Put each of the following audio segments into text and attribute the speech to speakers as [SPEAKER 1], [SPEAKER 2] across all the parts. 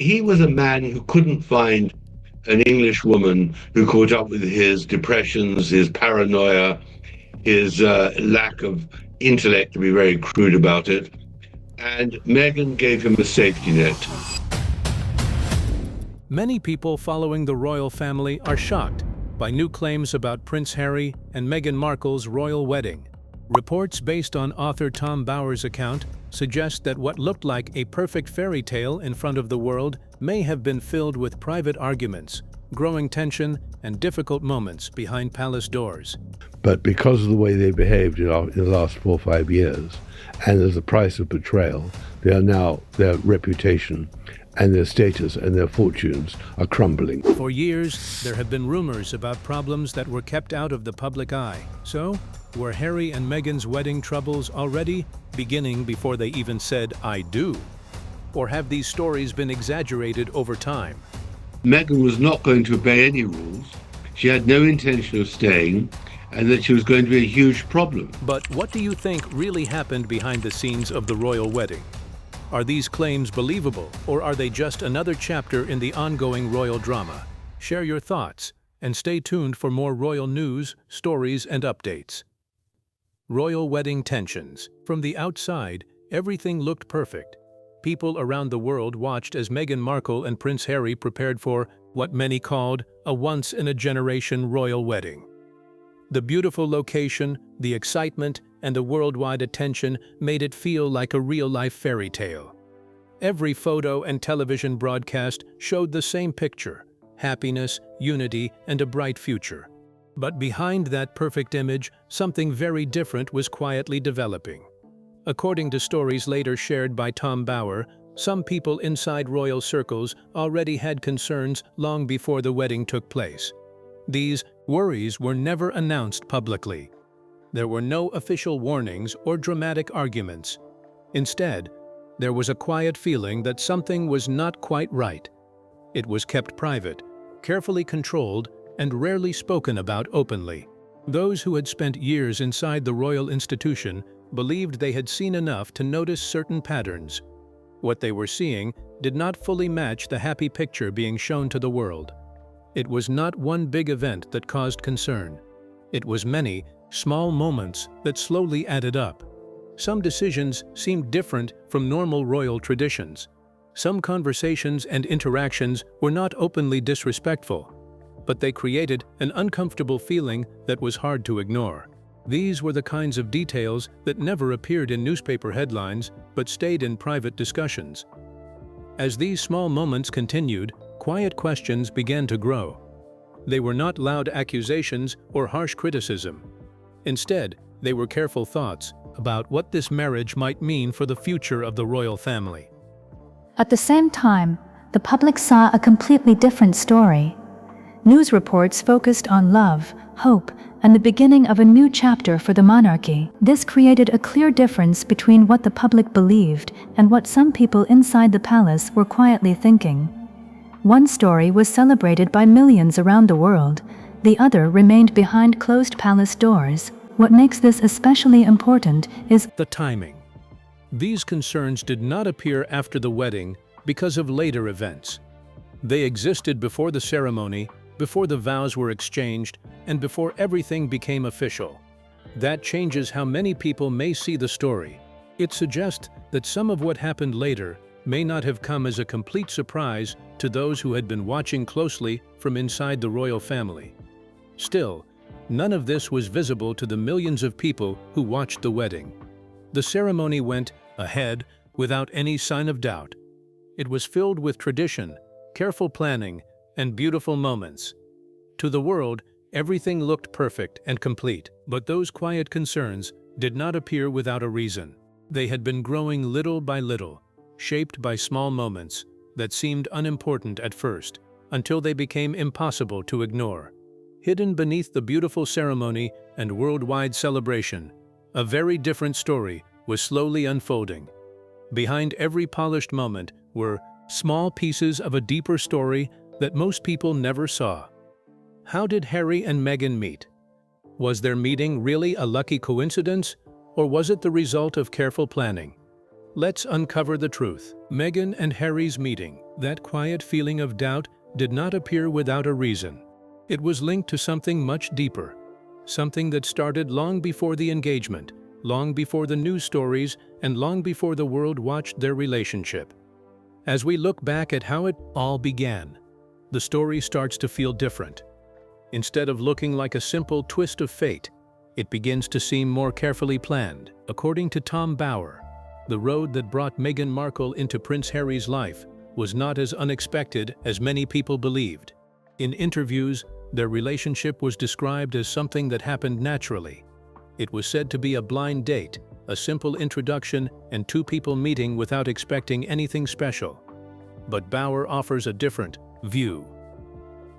[SPEAKER 1] he was a man who couldn't find an English woman who caught up with his depressions, his paranoia, his lack of intellect, to be very crude about it. And Meghan gave him a safety net.
[SPEAKER 2] Many people following the royal family are shocked by new claims about Prince Harry and Meghan Markle's royal wedding. Reports based on author Tom Bower's account suggest that what looked like a perfect fairy tale in front of the world may have been filled with private arguments, growing tension, and difficult moments behind palace doors.
[SPEAKER 3] But because of the way they behaved in the last 4 or 5 years, and as a price of betrayal, their reputation and their status and their fortunes are crumbling.
[SPEAKER 2] For years, there have been rumors about problems that were kept out of the public eye. So, were Harry and Meghan's wedding troubles already beginning before they even said, "I do"? Or have these stories been exaggerated over time?
[SPEAKER 1] Meghan was not going to obey any rules. She had no intention of staying, and that she was going to be a huge problem.
[SPEAKER 2] But what do you think really happened behind the scenes of the royal wedding? Are these claims believable, or are they just another chapter in the ongoing royal drama? Share your thoughts, and stay tuned for more royal news, stories, and updates. Royal wedding tensions. From the outside, everything looked perfect. People around the world watched as Meghan Markle and Prince Harry prepared for what many called a once-in-a-generation royal wedding. The beautiful location, the excitement, and the worldwide attention made it feel like a real-life fairy tale. Every photo and television broadcast showed the same picture: happiness, unity, and a bright future. But behind that perfect image, something very different was quietly developing. According to stories later shared by Tom Bower, some people inside royal circles already had concerns long before the wedding took place. These worries were never announced publicly. There were no official warnings or dramatic arguments. Instead, there was a quiet feeling that something was not quite right. It was kept private, carefully controlled, and rarely spoken about openly. Those who had spent years inside the royal institution believed they had seen enough to notice certain patterns. What they were seeing did not fully match the happy picture being shown to the world. It was not one big event that caused concern. It was many small moments that slowly added up. Some decisions seemed different from normal royal traditions. Some conversations and interactions were not openly disrespectful, but they created an uncomfortable feeling that was hard to ignore. These were the kinds of details that never appeared in newspaper headlines but stayed in private discussions. As these small moments continued, quiet questions began to grow. They were not loud accusations or harsh criticism. Instead, they were careful thoughts about what this marriage might mean for the future of the royal family.
[SPEAKER 4] At the same time, the public saw a completely different story. News reports focused on love, hope, and the beginning of a new chapter for the monarchy. This created a clear difference between what the public believed and what some people inside the palace were quietly thinking. One story was celebrated by millions around the world. The other remained behind closed palace doors. What makes this especially important is
[SPEAKER 2] the timing. These concerns did not appear after the wedding because of later events. They existed before the ceremony, before the vows were exchanged, and before everything became official. That changes how many people may see the story. It suggests that some of what happened later may not have come as a complete surprise to those who had been watching closely from inside the royal family. Still, none of this was visible to the millions of people who watched the wedding. The ceremony went ahead without any sign of doubt. It was filled with tradition, careful planning, and beautiful moments. To the world, everything looked perfect and complete, but those quiet concerns did not appear without a reason. They had been growing little by little, shaped by small moments that seemed unimportant at first, until they became impossible to ignore. Hidden beneath the beautiful ceremony and worldwide celebration, a very different story was slowly unfolding. Behind every polished moment were small pieces of a deeper story that most people never saw. How did Harry and Meghan meet? Was their meeting really a lucky coincidence, or was it the result of careful planning? Let's uncover the truth. Meghan and Harry's meeting. That quiet feeling of doubt did not appear without a reason. It was linked to something much deeper, something that started long before the engagement, long before the news stories, and long before the world watched their relationship. As we look back at how it all began, the story starts to feel different. Instead of looking like a simple twist of fate, it begins to seem more carefully planned. According to Tom Bower, the road that brought Meghan Markle into Prince Harry's life was not as unexpected as many people believed. In interviews, their relationship was described as something that happened naturally. It was said to be a blind date, a simple introduction, and two people meeting without expecting anything special. But Bower offers a different view.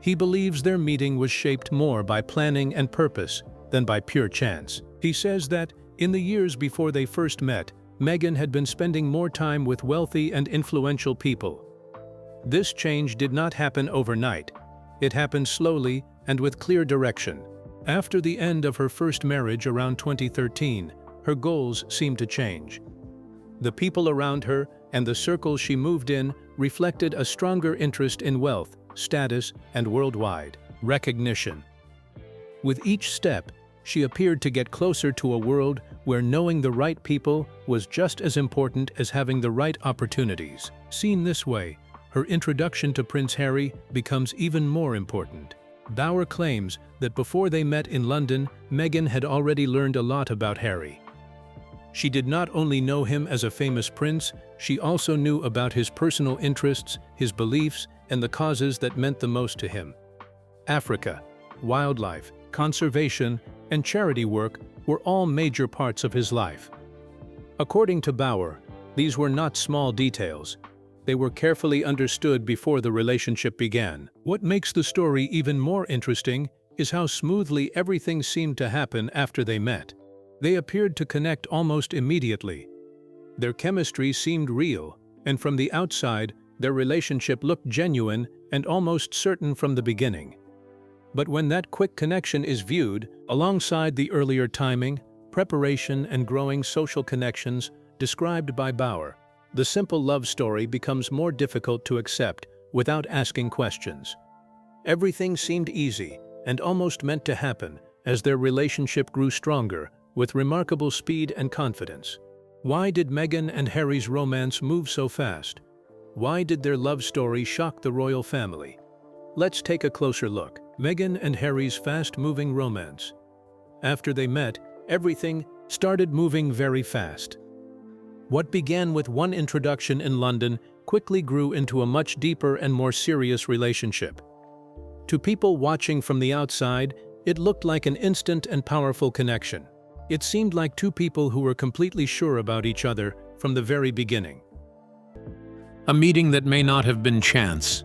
[SPEAKER 2] He believes their meeting was shaped more by planning and purpose than by pure chance. He says that, in the years before they first met, Meghan had been spending more time with wealthy and influential people. This change did not happen overnight. It happened slowly and with clear direction. After the end of her first marriage around 2013, her goals seemed to change. The people around her and the circles she moved in reflected a stronger interest in wealth, status, and worldwide recognition. With each step, she appeared to get closer to a world where knowing the right people was just as important as having the right opportunities. Seen this way, her introduction to Prince Harry becomes even more important. Bower claims that before they met in London, Meghan had already learned a lot about Harry. She did not only know him as a famous prince, she also knew about his personal interests, his beliefs, and the causes that meant the most to him. Africa, wildlife, conservation, and charity work were all major parts of his life. According to Bower, these were not small details. They were carefully understood before the relationship began. What makes the story even more interesting is how smoothly everything seemed to happen after they met. They appeared to connect almost immediately. Their chemistry seemed real, and from the outside, their relationship looked genuine and almost certain from the beginning. But when that quick connection is viewed alongside the earlier timing, preparation, and growing social connections described by Bower, the simple love story becomes more difficult to accept without asking questions. Everything seemed easy and almost meant to happen as their relationship grew stronger with remarkable speed and confidence. Why did Meghan and Harry's romance move so fast? Why did their love story shock the royal family? Let's take a closer look. Meghan and Harry's fast-moving romance. After they met, everything started moving very fast. What began with one introduction in London quickly grew into a much deeper and more serious relationship. To people watching from the outside, it looked like an instant and powerful connection. It seemed like two people who were completely sure about each other from the very beginning. A meeting that may not have been chance.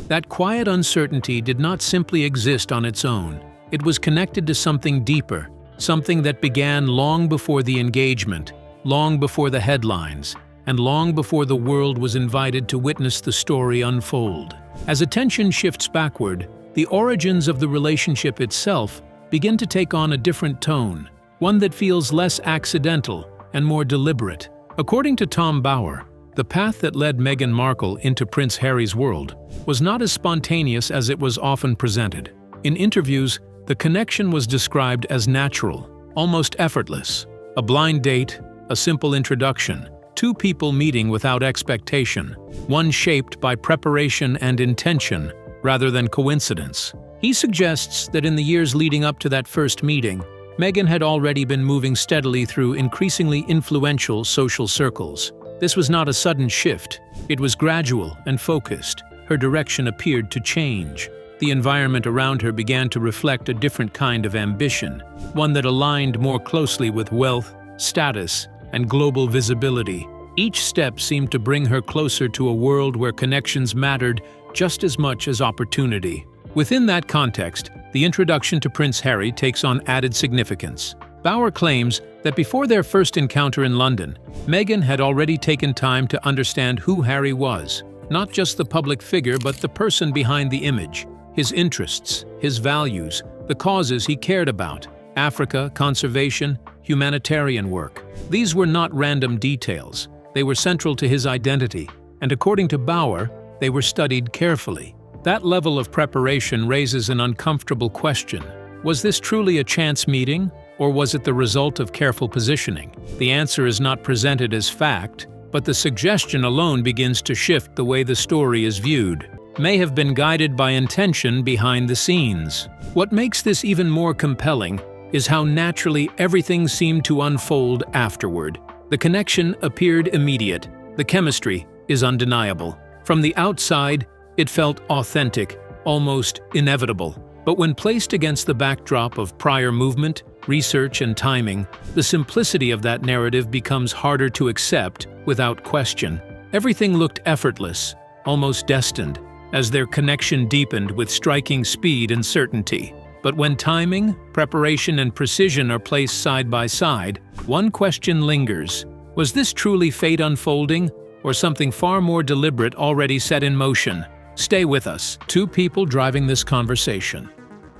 [SPEAKER 2] That quiet uncertainty did not simply exist on its own. It was connected to something deeper, something that began long before the engagement, long before the headlines, and long before the world was invited to witness the story unfold. As attention shifts backward, the origins of the relationship itself begin to take on a different tone, one that feels less accidental and more deliberate. According to Tom Bower, the path that led Meghan Markle into Prince Harry's world was not as spontaneous as it was often presented. In interviews, the connection was described as natural, almost effortless. A blind date, a simple introduction, two people meeting without expectation, one shaped by preparation and intention rather than coincidence. He suggests that in the years leading up to that first meeting, Meghan had already been moving steadily through increasingly influential social circles. This was not a sudden shift. It was gradual and focused. Her direction appeared to change. The environment around her began to reflect a different kind of ambition, one that aligned more closely with wealth, status, and global visibility. Each step seemed to bring her closer to a world where connections mattered just as much as opportunity. Within that context, the introduction to Prince Harry takes on added significance. Bower claims that before their first encounter in London, Meghan had already taken time to understand who Harry was, not just the public figure but the person behind the image, his interests, his values, the causes he cared about, Africa, conservation, humanitarian work. These were not random details. They were central to his identity, and according to Bauer, they were studied carefully. That level of preparation raises an uncomfortable question. Was this truly a chance meeting, or was it the result of careful positioning? The answer is not presented as fact, but the suggestion alone begins to shift the way the story is viewed. May have been guided by intention behind the scenes. What makes this even more compelling is how naturally everything seemed to unfold afterward. The connection appeared immediate. The chemistry is undeniable. From the outside, it felt authentic, almost inevitable. But when placed against the backdrop of prior movement, research, and timing, the simplicity of that narrative becomes harder to accept without question. Everything looked effortless, almost destined, as their connection deepened with striking speed and certainty. But when timing, preparation, and precision are placed side by side, one question lingers. Was this truly fate unfolding, or something far more deliberate already set in motion? Stay with us. Two people driving this conversation.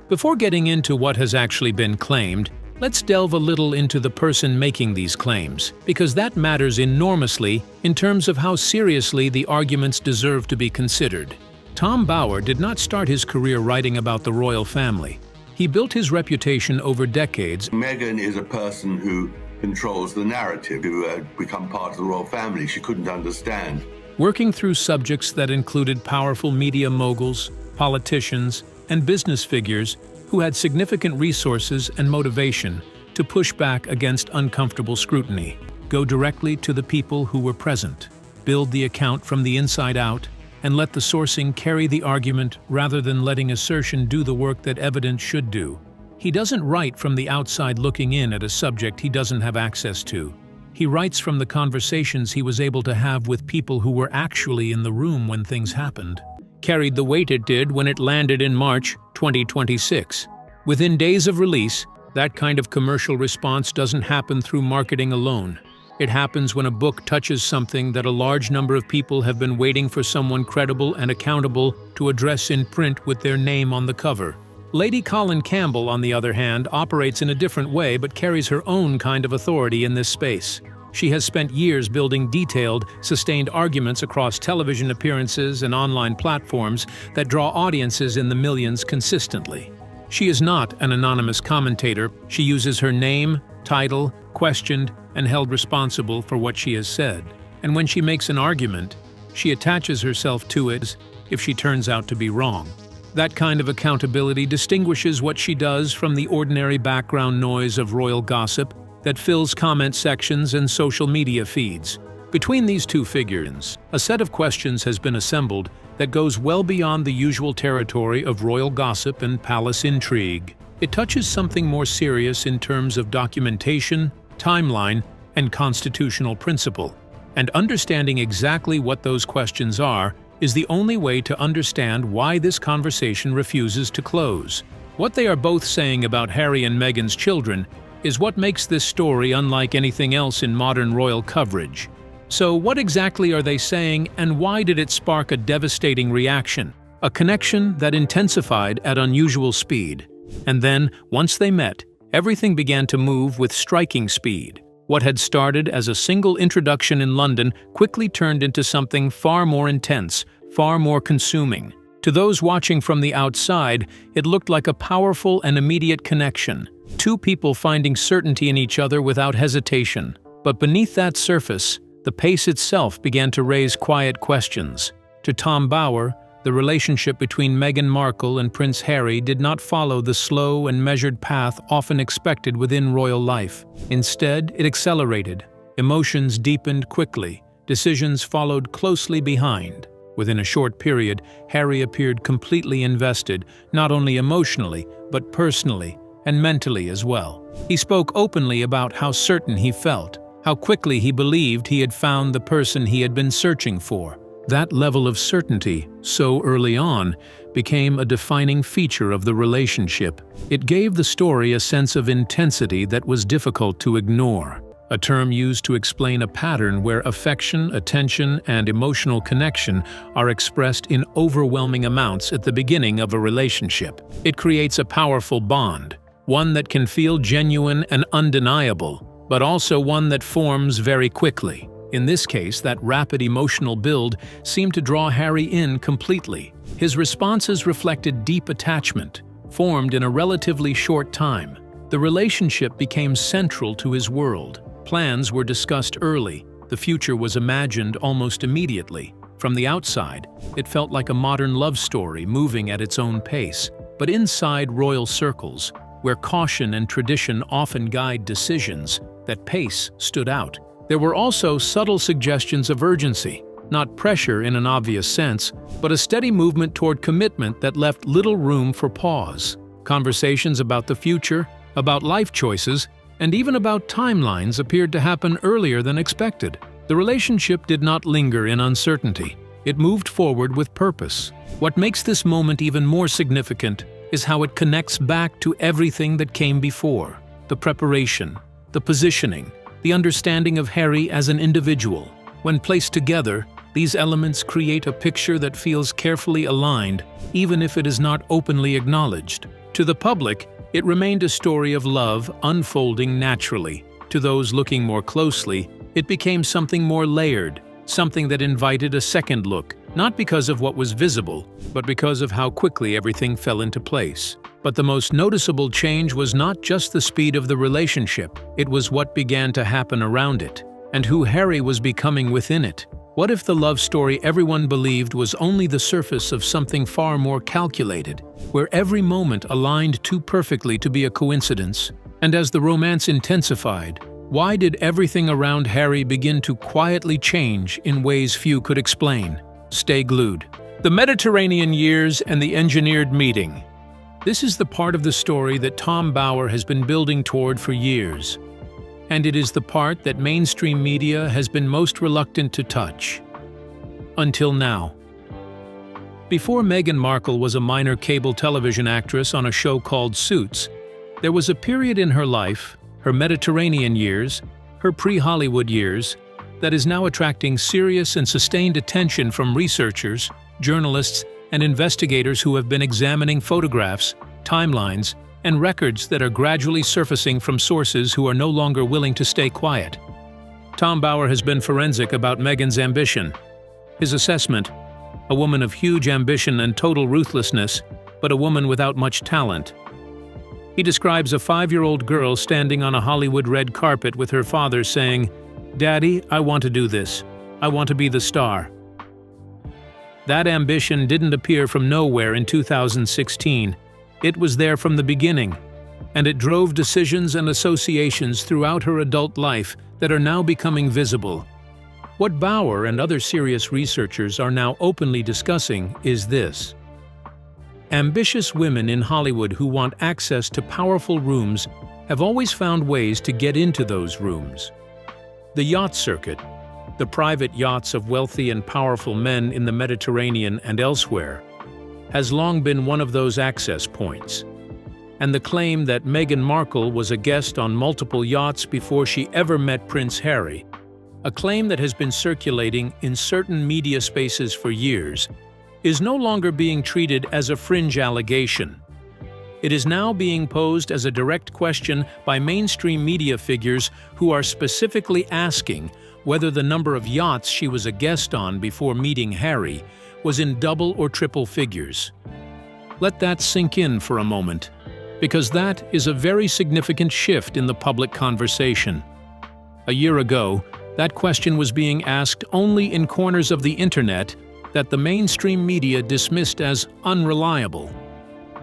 [SPEAKER 2] Before getting into what has actually been claimed, let's delve a little into the person making these claims, because that matters enormously in terms of how seriously the arguments deserve to be considered. Tom Bauer did not start his career writing about the royal family. He built his reputation over decades.
[SPEAKER 1] Meghan is a person who controls the narrative, who had become part of the royal family she couldn't understand.
[SPEAKER 2] Working through subjects that included powerful media moguls, politicians, and business figures who had significant resources and motivation to push back against uncomfortable scrutiny. Go directly to the people who were present. Build the account from the inside out, and let the sourcing carry the argument rather than letting assertion do the work that evidence should do. He doesn't write from the outside looking in at a subject he doesn't have access to. He writes from the conversations he was able to have with people who were actually in the room when things happened. Carried the weight it did when it landed in March 2026. Within days of release, that kind of commercial response doesn't happen through marketing alone. It happens when a book touches something that a large number of people have been waiting for someone credible and accountable to address in print with their name on the cover. Lady Colin Campbell, on the other hand, operates in a different way but carries her own kind of authority in this space. She has spent years building detailed, sustained arguments across television appearances and online platforms that draw audiences in the millions consistently. She is not an anonymous commentator. She uses her name, title, questioned, and held responsible for what she has said. And when she makes an argument, she attaches herself to it if she turns out to be wrong. That kind of accountability distinguishes what she does from the ordinary background noise of royal gossip that fills comment sections and social media feeds. Between these two figures, a set of questions has been assembled that goes well beyond the usual territory of royal gossip and palace intrigue. It touches something more serious in terms of documentation, timeline, and constitutional principle. And understanding exactly what those questions are is the only way to understand why this conversation refuses to close. What they are both saying about Harry and Meghan's children is what makes this story unlike anything else in modern royal coverage. So what exactly are they saying, and why did it spark a devastating reaction? A connection that intensified at unusual speed. And then, once they met, everything began to move with striking speed. What had started as a single introduction in London quickly turned into something far more intense, far more consuming. To those watching from the outside, it looked like a powerful and immediate connection. Two people finding certainty in each other without hesitation. But beneath that surface, the pace itself began to raise quiet questions. To Tom Bauer, the relationship between Meghan Markle and Prince Harry did not follow the slow and measured path often expected within royal life. Instead, it accelerated. Emotions deepened quickly. Decisions followed closely behind. Within a short period, Harry appeared completely invested, not only emotionally, but personally and mentally as well. He spoke openly about how certain he felt, how quickly he believed he had found the person he had been searching for. That level of certainty, so early on, became a defining feature of the relationship. It gave the story a sense of intensity that was difficult to ignore, a term used to explain a pattern where affection, attention, and emotional connection are expressed in overwhelming amounts at the beginning of a relationship. It creates a powerful bond, one that can feel genuine and undeniable, but also one that forms very quickly. In this case, that rapid emotional build seemed to draw Harry in completely. His responses reflected deep attachment, formed in a relatively short time. The relationship became central to his world. Plans were discussed early. The future was imagined almost immediately. From the outside, it felt like a modern love story moving at its own pace. But inside royal circles, where caution and tradition often guide decisions, that pace stood out. There were also subtle suggestions of urgency, not pressure in an obvious sense, but a steady movement toward commitment that left little room for pause. Conversations about the future, about life choices, and even about timelines appeared to happen earlier than expected. The relationship did not linger in uncertainty. It moved forward with purpose. What makes this moment even more significant is how it connects back to everything that came before. The preparation, the positioning, the understanding of Harry as an individual. When placed together, these elements create a picture that feels carefully aligned, even if it is not openly acknowledged. To the public, it remained a story of love unfolding naturally. To those looking more closely, it became something more layered, something that invited a second look, not because of what was visible, but because of how quickly everything fell into place. But the most noticeable change was not just the speed of the relationship, it was what began to happen around it, and who Harry was becoming within it. What if the love story everyone believed was only the surface of something far more calculated, where every moment aligned too perfectly to be a coincidence? And as the romance intensified, why did everything around Harry begin to quietly change in ways few could explain? Stay glued. The Mediterranean years and the engineered meeting. This is the part of the story that Tom Bower has been building toward for years. And it is the part that mainstream media has been most reluctant to touch. Until now. Before Meghan Markle was a minor cable television actress on a show called Suits, there was a period in her life, her Mediterranean years, her pre-Hollywood years, that is now attracting serious and sustained attention from researchers, journalists, and investigators who have been examining photographs, timelines, and records that are gradually surfacing from sources who are no longer willing to stay quiet. Tom Bower has been forensic about Meghan's ambition. His assessment: a woman of huge ambition and total ruthlessness, but a woman without much talent. He describes a 5-year-old girl standing on a Hollywood red carpet with her father saying, "Daddy, I want to do this. I want to be the star." That ambition didn't appear from nowhere in 2016. It was there from the beginning, and it drove decisions and associations throughout her adult life that are now becoming visible. What Bower and other serious researchers are now openly discussing is this. Ambitious women in Hollywood who want access to powerful rooms have always found ways to get into those rooms. The yacht circuit, the private yachts of wealthy and powerful men in the Mediterranean and elsewhere, has long been one of those access points. And the claim that Meghan Markle was a guest on multiple yachts before she ever met Prince Harry, a claim that has been circulating in certain media spaces for years, is no longer being treated as a fringe allegation. It is now being posed as a direct question by mainstream media figures who are specifically asking whether the number of yachts she was a guest on before meeting Harry was in double or triple figures. Let that sink in for a moment, because that is a very significant shift in the public conversation. A year ago, that question was being asked only in corners of the internet that the mainstream media dismissed as unreliable.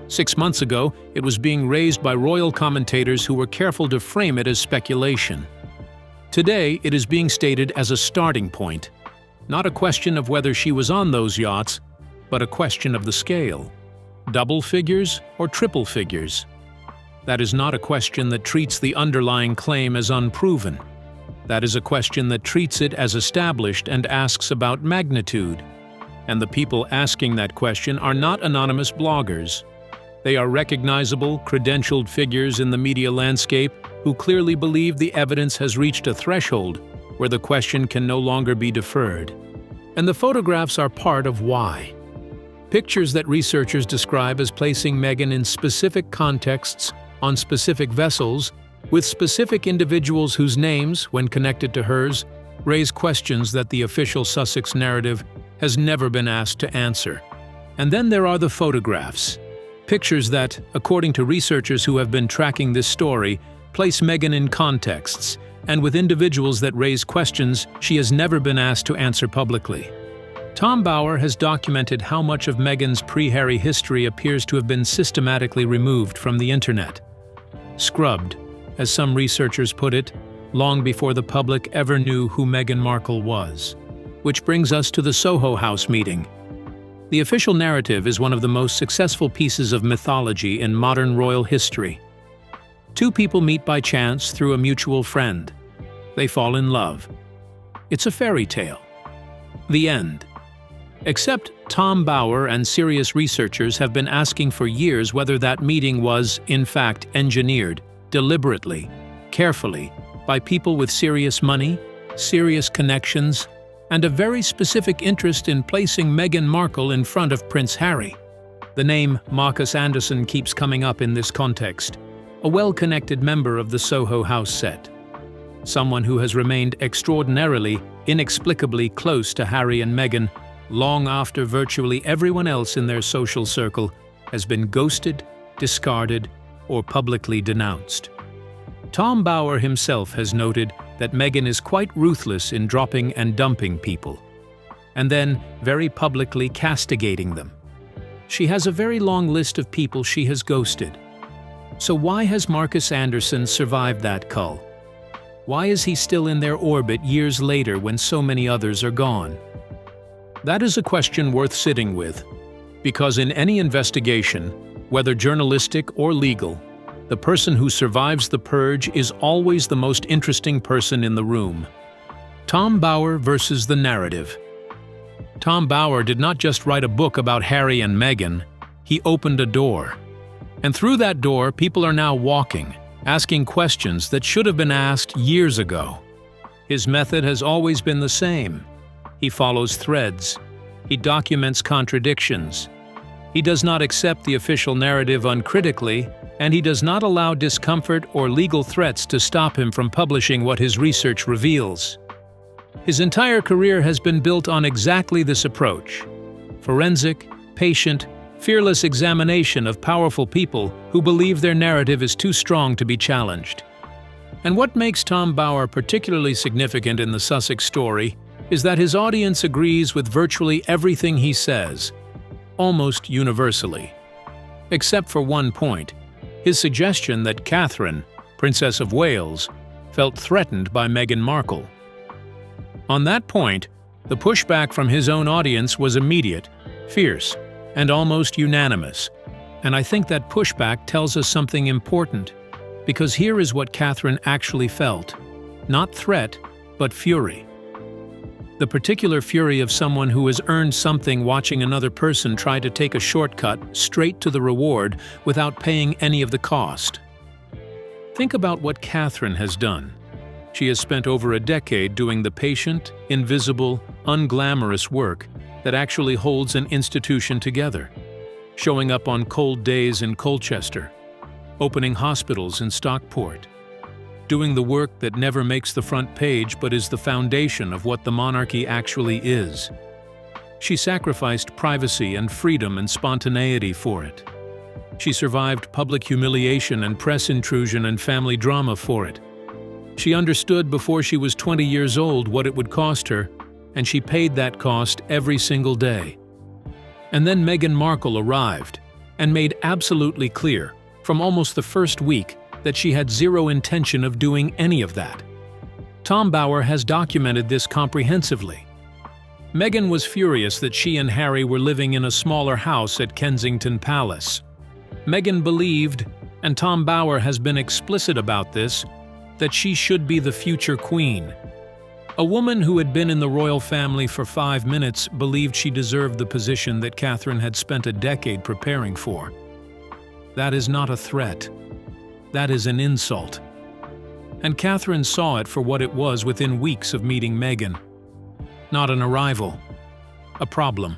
[SPEAKER 2] 6 months ago, it was being raised by royal commentators who were careful to frame it as speculation. Today, it is being stated as a starting point, not a question of whether she was on those yachts, but a question of the scale. Double figures or triple figures? That is not a question that treats the underlying claim as unproven. That is a question that treats it as established and asks about magnitude. And the people asking that question are not anonymous bloggers. They are recognizable, credentialed figures in the media landscape who clearly believe the evidence has reached a threshold where the question can no longer be deferred. And the photographs are part of why. Pictures that researchers describe as placing Meghan in specific contexts, on specific vessels, with specific individuals whose names, when connected to hers, raise questions that the official Sussex narrative has never been asked to answer. And then there are the photographs. Pictures that, according to researchers who have been tracking this story, place Meghan in contexts and with individuals that raise questions she has never been asked to answer publicly. Tom Bower has documented how much of Meghan's pre-Harry history appears to have been systematically removed from the internet. Scrubbed, as some researchers put it, long before the public ever knew who Meghan Markle was. Which brings us to the Soho House meeting. The official narrative is one of the most successful pieces of mythology in modern royal history. Two people meet by chance through a mutual friend. They fall in love. It's a fairy tale. The end. Except Tom Bower and serious researchers have been asking for years whether that meeting was, in fact, engineered, deliberately, carefully, by people with serious money, serious connections, and a very specific interest in placing Meghan Markle in front of Prince Harry. The name Marcus Anderson keeps coming up in this context, a well-connected member of the Soho House set. Someone who has remained extraordinarily, inexplicably close to Harry and Meghan long after virtually everyone else in their social circle has been ghosted, discarded, or publicly denounced. Tom Bower himself has noted that Meghan is quite ruthless in dropping and dumping people, and then very publicly castigating them. She has a very long list of people she has ghosted. So why has Marcus Anderson survived that cull? Why is he still in their orbit years later when so many others are gone? That is a question worth sitting with, because in any investigation, whether journalistic or legal, the person who survives the purge is always the most interesting person in the room. Tom Bower versus the narrative. Tom Bower did not just write a book about Harry and Meghan, he opened a door. And through that door, people are now walking, asking questions that should have been asked years ago. His method has always been the same. He follows threads. He documents contradictions. He does not accept the official narrative uncritically, and he does not allow discomfort or legal threats to stop him from publishing what his research reveals. His entire career has been built on exactly this approach: forensic, patient, fearless examination of powerful people who believe their narrative is too strong to be challenged. And what makes Tom Bower particularly significant in the Sussex story is that his audience agrees with virtually everything he says, almost universally. Except for one point, his suggestion that Catherine, Princess of Wales, felt threatened by Meghan Markle. On that point, the pushback from his own audience was immediate, fierce, and almost unanimous. And I think that pushback tells us something important, because here is what Catherine actually felt: not threat, but fury. The particular fury of someone who has earned something watching another person try to take a shortcut straight to the reward without paying any of the cost. Think about what Catherine has done. She has spent over a decade doing the patient, invisible, unglamorous work that actually holds an institution together, showing up on cold days in Colchester, opening hospitals in Stockport, doing the work that never makes the front page but is the foundation of what the monarchy actually is. She sacrificed privacy and freedom and spontaneity for it. She survived public humiliation and press intrusion and family drama for it. She understood before she was 20 years old what it would cost her, and she paid that cost every single day. And then Meghan Markle arrived and made absolutely clear, from almost the first week, that she had zero intention of doing any of that. Tom Bower has documented this comprehensively. Meghan was furious that she and Harry were living in a smaller house at Kensington Palace. Meghan believed, and Tom Bower has been explicit about this, that she should be the future queen. A woman who had been in the royal family for 5 minutes believed she deserved the position that Catherine had spent a decade preparing for. That is not a threat. That is an insult. And Catherine saw it for what it was within weeks of meeting Meghan. Not an arrival. A problem.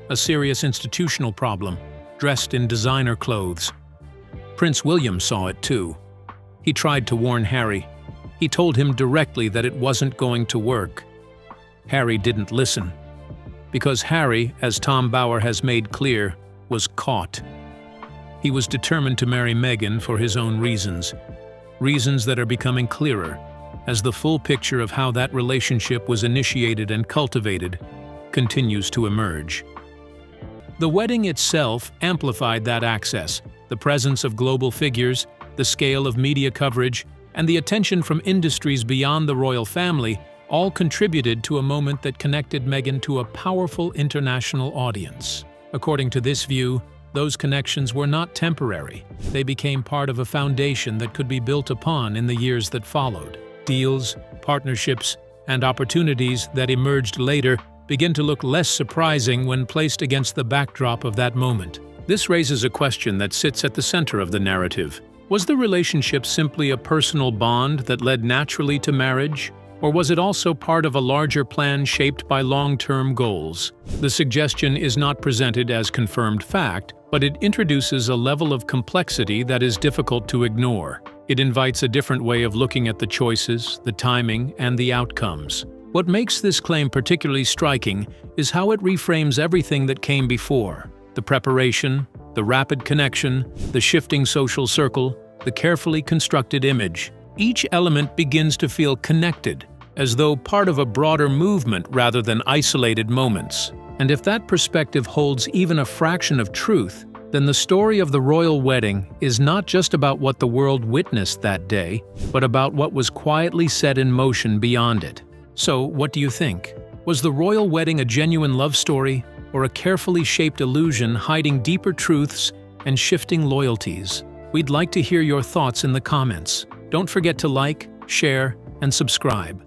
[SPEAKER 2] A serious institutional problem, dressed in designer clothes. Prince William saw it too. He tried to warn Harry. He told him directly that it wasn't going to work. Harry didn't listen. Because Harry, as Tom Bauer has made clear, was caught. He was determined to marry Meghan for his own reasons. Reasons that are becoming clearer as the full picture of how that relationship was initiated and cultivated continues to emerge. The wedding itself amplified that access. The presence of global figures, the scale of media coverage, and the attention from industries beyond the royal family all contributed to a moment that connected Meghan to a powerful international audience. According to this view, those connections were not temporary. They became part of a foundation that could be built upon in the years that followed. Deals, partnerships, and opportunities that emerged later begin to look less surprising when placed against the backdrop of that moment. This raises a question that sits at the center of the narrative. Was the relationship simply a personal bond that led naturally to marriage? Or was it also part of a larger plan shaped by long-term goals? The suggestion is not presented as confirmed fact, but it introduces a level of complexity that is difficult to ignore. It invites a different way of looking at the choices, the timing, and the outcomes. What makes this claim particularly striking is how it reframes everything that came before: the preparation, the rapid connection, the shifting social circle, the carefully constructed image. Each element begins to feel connected, as though part of a broader movement rather than isolated moments. And if that perspective holds even a fraction of truth, then the story of the royal wedding is not just about what the world witnessed that day, but about what was quietly set in motion beyond it. So, what do you think? Was the royal wedding a genuine love story, or a carefully shaped illusion hiding deeper truths and shifting loyalties? We'd like to hear your thoughts in the comments. Don't forget to like, share, and subscribe.